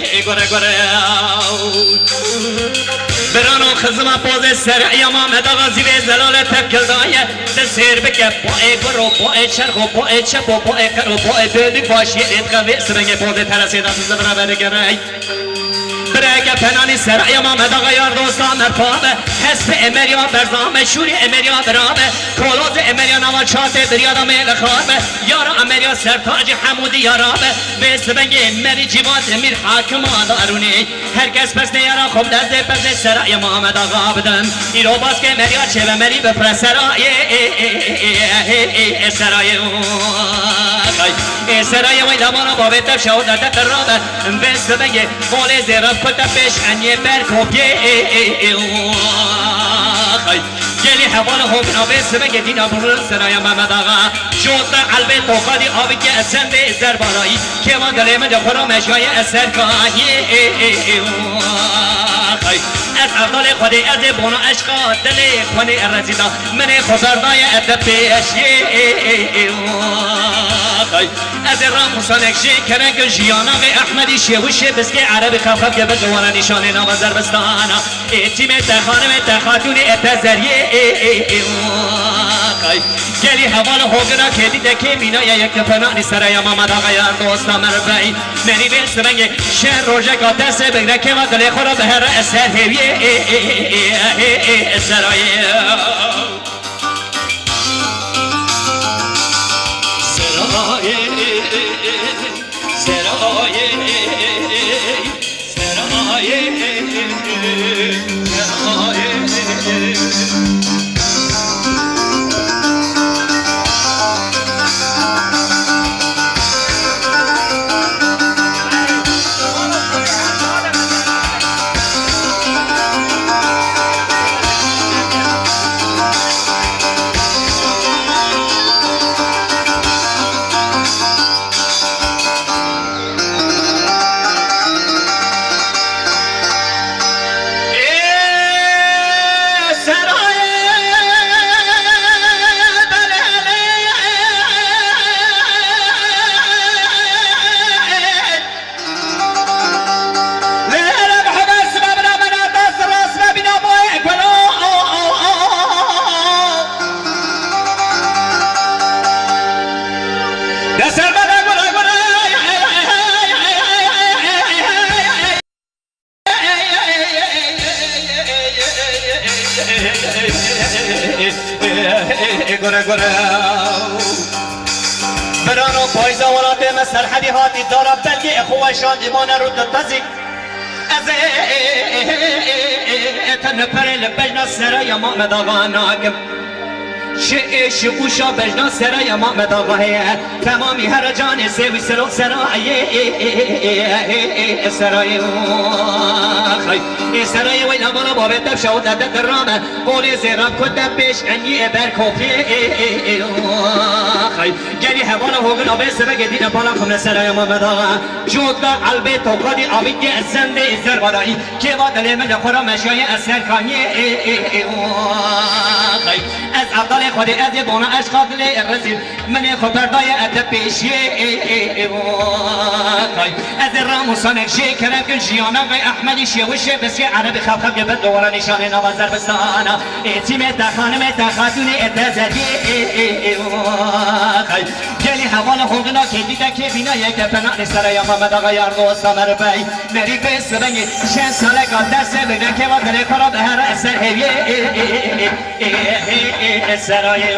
گره گره برانو خزمه پوز سر ایما مدغازی به زلال تکل دایه سیر بکه بای برو بای چرخو بای چپو بای کرو بای بیدی باشی اتقوی سرنگ پوز ترسی دست زبرا برگره برگه پنانی سر ایما مدغا یار دوستان مرفابه حسب امریا برزامه شوری امریا برابه کولوز امریا نوا چاته بریادا میل خوابه یارا امریا سرتاج حمودی یارابه به سبنگ امری جیوات امیر حاکم آدارونی هرکس پس نیارا خوب دزده پس سر ایما مدغا بدن ایرو باز که امریا چه و مری بفر سرای سرای سرای وی دمانا بابه تب شهودت ترابه به سبنگ مول زیراب کتا پیش انیه برکوبیه گلی حوال خوبنا به سبنگ دینا برون سرای محمد آقا جوزن قلب توقادی آبی که اسنده زربارایی که ما دلی من جفرا مشای اثر کانی از افضل خودی از بونا عشقا دلی خونی رزیدا من خسردای اد پیشی از رام حسانک شی کنک جیانا و احمدی شیوشه بسکه عربی خفخف که بجوانا نشانه نام زربستانا تیم تخانم تخاتون اتزریه گلی حوال خوگنا که دیده که مینای یک پنانی سرای محمد آقایان دوستا مربعی منی به سرنگ شهر روژه که دست بگره که ما دلی خورا به هر اثر هیویه سرای برانو پایزا ولات مسر حدی هاتی دارا بلگی اخوه شان ایمان رو دتازی از اتن پرل بجنا سرای محمد آقا ناکم شئش گوشا بجنا سرای محمد آقا ہے تمامی هر جان سوی سرو سرای سرای سرای وی نمانا بابه تب شود عدد رامه قولی زیراب کده پیش انیه برکوفی گلی حوالا هوگن آبه سبگ دینا بالا کمن سرای محمد آقا جودا قلبه توقادی آبیدی زنده ازر بادایی که با دلی من خورا مشای اثر کانی از افضل خودی از بونا عشقا دل رسید من خبردای ادب پیشی از راموسانک شی کرد جیانا و احمدی شیوشه بسی عربی خفخف که بد دوارا نشانه نام زربستانا تیم تخانم تخاتون اتزدی گلی حوال خوگنا که دیده که بینا یک پناه سرای محمد آقا یار دوستا مربعی مری به سبنگ 6 ساله که دست بگنه که با دل خراب هر اثر هیویه سرای